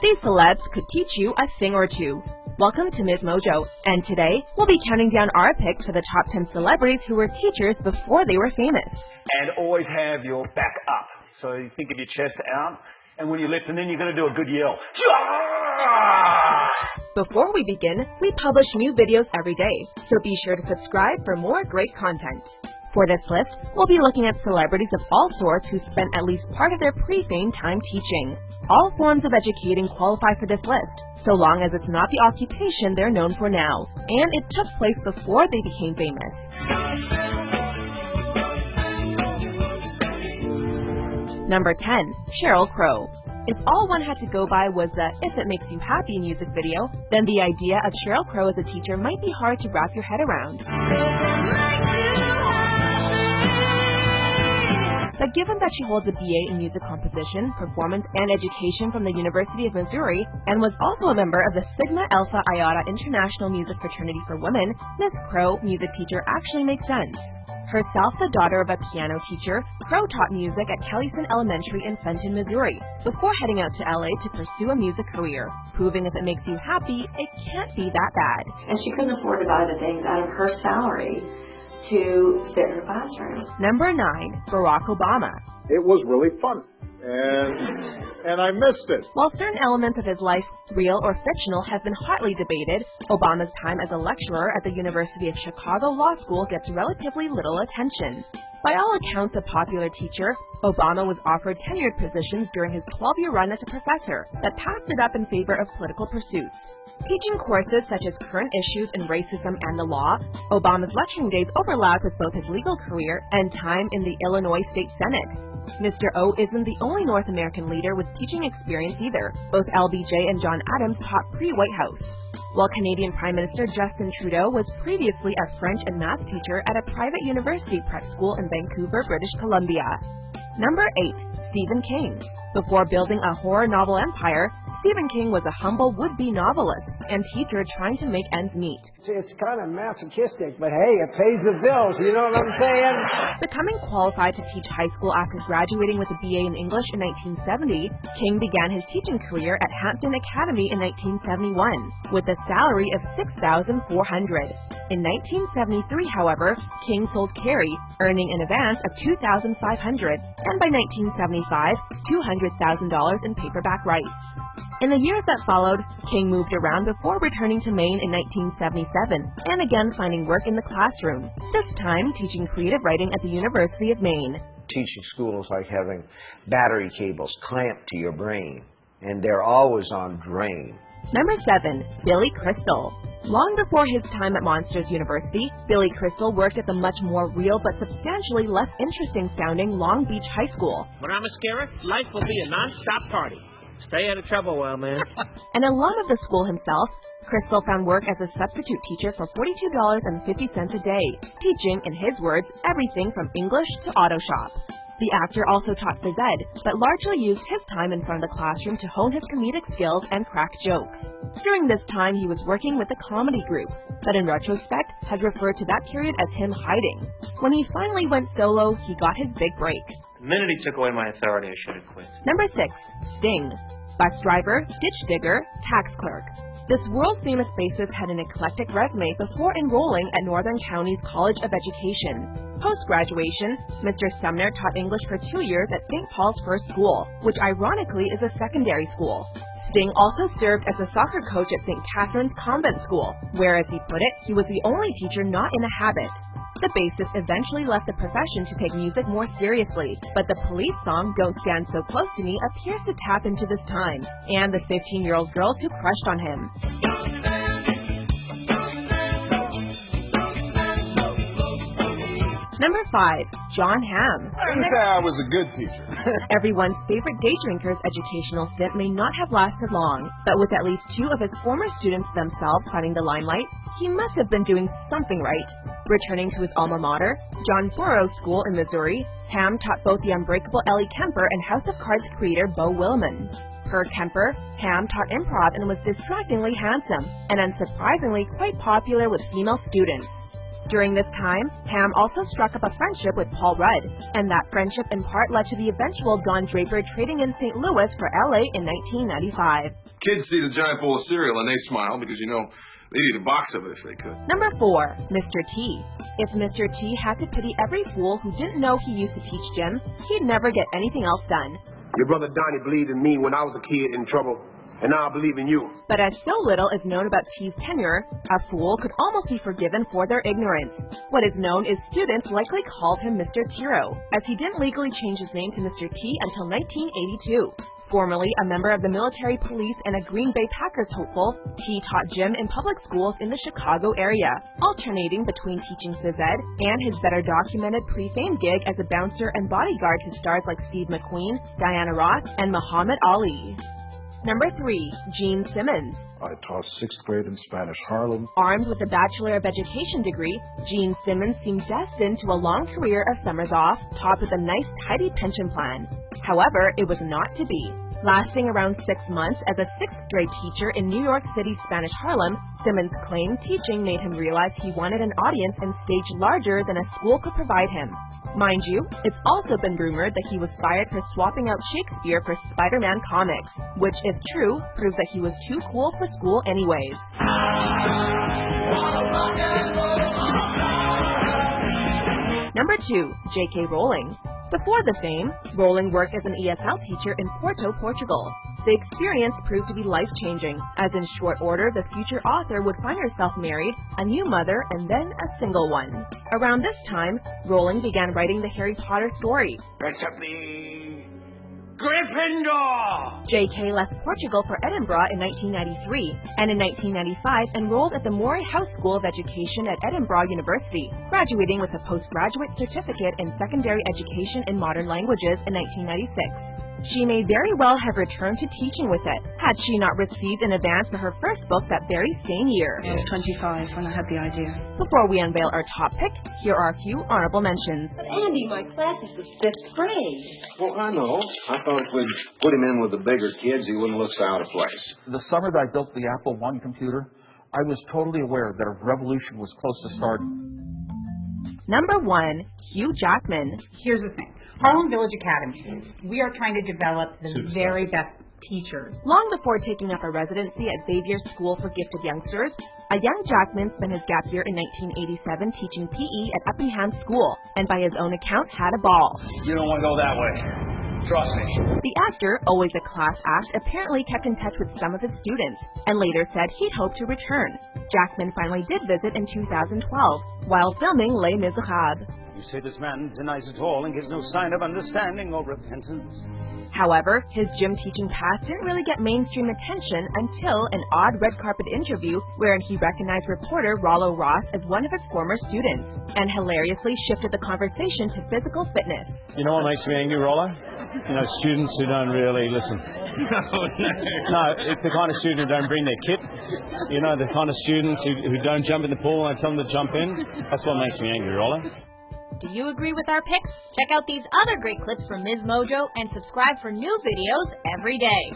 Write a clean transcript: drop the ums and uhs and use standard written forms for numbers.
These celebs could teach you a thing or two. Welcome to Ms. Mojo, and today we'll be counting down our picks for the top 10 celebrities who were teachers before they were famous. And always have your back up. So you think of your chest out, and when you lift, and then you're going to do a good yell. Before we begin, we publish new videos every day, so be sure to subscribe for more great content. For this list, we'll be looking at celebrities of all sorts who spent at least part of their pre-fame time teaching. All forms of educating qualify for this list, so long as it's not the occupation they're known for now, and it took place before they became famous. Number 10. Sheryl Crow. If all one had to go by was the "If It Makes You Happy" music video, then the idea of Sheryl Crow as a teacher might be hard to wrap your head around. But given that she holds a BA in music composition, performance, and education from the University of Missouri, and was also a member of the Sigma Alpha Iota International Music Fraternity for Women, Miss Crow, music teacher, actually makes sense. Herself the daughter of a piano teacher, Crow taught music at Kellyson Elementary in Fenton, Missouri, before heading out to LA to pursue a music career, proving if it makes you happy, it can't be that bad. And she couldn't afford to buy the things out of her salary to fit her classroom. Number 9. Barack Obama. It was really fun, and I missed it. While certain elements of his life, real or fictional, have been hotly debated, Obama's time as a lecturer at the University of Chicago Law School gets relatively little attention. By all accounts a popular teacher, Obama was offered tenured positions during his 12-year run as a professor, but passed it up in favor of political pursuits. Teaching courses such as current issues in racism and the law, Obama's lecturing days overlapped with both his legal career and time in the Illinois State Senate. Mr. O isn't the only North American leader with teaching experience either. Both LBJ and John Adams taught pre-White House, while Canadian Prime Minister Justin Trudeau was previously a French and math teacher at a private university prep school in Vancouver, British Columbia. Number 8. Stephen King. Before building a horror novel empire, Stephen King was a humble would-be novelist and teacher trying to make ends meet. It's kind of masochistic, but hey, it pays the bills, you know what I'm saying? Becoming qualified to teach high school after graduating with a BA in English in 1970, King began his teaching career at Hampton Academy in 1971, with a salary of $6,400. In 1973, however, King sold Carrie, earning an advance of $2,500, and by 1975, $200,000 in paperback rights. In the years that followed, King moved around before returning to Maine in 1977, and again finding work in the classroom, this time teaching creative writing at the University of Maine. Teaching school is like having battery cables clamped to your brain, and they're always on drain. Number 7. Billy Crystal. Long before his time at Monsters University, Billy Crystal worked at the much more real but substantially less interesting sounding Long Beach High School. When I'm a scarer, life will be a non-stop party. Stay out of trouble, well, man. An alum of the school himself, Crystal found work as a substitute teacher for $42.50 a day, teaching, in his words, everything from English to auto shop. The actor also taught phys ed, but largely used his time in front of the classroom to hone his comedic skills and crack jokes. During this time, he was working with a comedy group, but in retrospect has referred to that period as him hiding. When he finally went solo, he got his big break. The minute he took away my authority, I should have quit. Number 6. Sting. Bus driver, ditch digger, tax clerk. This world-famous bassist had an eclectic resume before enrolling at Northern County's College of Education. Post-graduation, Mr. Sumner taught English for 2 years at St. Paul's First School, which ironically is a secondary school. Sting also served as a soccer coach at St. Catherine's Convent School, where, as he put it, he was the only teacher not in a habit. The bassist eventually left the profession to take music more seriously, but the Police song "Don't Stand So Close to Me" appears to tap into this time, and the 15-year-old girls who crushed on him. Number 5. Jon Hamm. I didn't say I was a good teacher. Everyone's favorite day drinker's educational stint may not have lasted long, but with at least 2 of his former students themselves finding the limelight, he must have been doing something right. Returning to his alma mater, John Burroughs School in Missouri, Hamm taught both the unbreakable Ellie Kemper and House of Cards creator Beau Willimon. Per Kemper, Hamm taught improv and was distractingly handsome, and unsurprisingly quite popular with female students. During this time, Pam also struck up a friendship with Paul Rudd, and that friendship in part led to the eventual Don Draper trading in St. Louis for LA in 1995. Kids see the giant bowl of cereal and they smile because, you know, they'd eat a box of it if they could. Number 4. Mr. T. If Mr. T had to pity every fool who didn't know he used to teach gym, he'd never get anything else done. Your brother Donnie believed in me when I was a kid in trouble, and now I believe in you. But as so little is known about T's tenure, a fool could almost be forgiven for their ignorance. What is known is students likely called him Mr. Tiro, as he didn't legally change his name to Mr. T until 1982. Formerly a member of the military police and a Green Bay Packers hopeful, T taught gym in public schools in the Chicago area, alternating between teaching phys ed and his better documented pre-fame gig as a bouncer and bodyguard to stars like Steve McQueen, Diana Ross, and Muhammad Ali. Number 3. Gene Simmons. I taught 6th grade in Spanish Harlem. Armed with a Bachelor of Education degree, Gene Simmons seemed destined to a long career of summers off, topped with a nice tidy pension plan. However, it was not to be. Lasting around 6 months as a 6th grade teacher in New York City's Spanish Harlem, Simmons claimed teaching made him realize he wanted an audience and stage larger than a school could provide him. Mind you, it's also been rumored that he was fired for swapping out Shakespeare for Spider-Man comics, which, if true, proves that he was too cool for school anyways. Number 2. J.K. Rowling. Before the fame, Rowling worked as an ESL teacher in Porto, Portugal. The experience proved to be life-changing, as in short order the future author would find herself married, a new mother, and then a single one. Around this time, Rowling began writing the Harry Potter story. Let's have the Gryffindor! J.K. left Portugal for Edinburgh in 1993, and in 1995 enrolled at the Moray House School of Education at Edinburgh University, graduating with a postgraduate certificate in secondary education in modern languages in 1996. She may very well have returned to teaching with it, had she not received an advance for her first book that very same year. I was 25 when I had the idea. Before we unveil our top pick, here are a few honorable mentions. But Andy, my class is the 5th grade. Well, I know. I thought if we'd put him in with the bigger kids, he wouldn't look so out of place. The summer that I built the Apple I computer, I was totally aware that a revolution was close to starting. Number 1. Hugh Jackman. Here's the thing. Harlem Village Academy, we are trying to develop the very best teachers. Long before taking up a residency at Xavier's School for Gifted Youngsters, a young Jackman spent his gap year in 1987 teaching PE at Uppingham School, and by his own account had a ball. You don't want to go that way. Trust me. The actor, always a class act, apparently kept in touch with some of his students, and later said he'd hope to return. Jackman finally did visit in 2012, while filming Les Miserables. You say this man denies it all and gives no sign of understanding or repentance. However, his gym teaching past didn't really get mainstream attention until an odd red carpet interview wherein he recognized reporter Rollo Ross as one of his former students, and hilariously shifted the conversation to physical fitness. You know what makes me angry, Rollo? You know, students who don't really listen. No, it's the kind of student who don't bring their kit. You know, the kind of students who don't jump in the pool and I tell them to jump in. That's what makes me angry, Rollo. Do you agree with our picks? Check out these other great clips from Ms. Mojo and subscribe for new videos every day.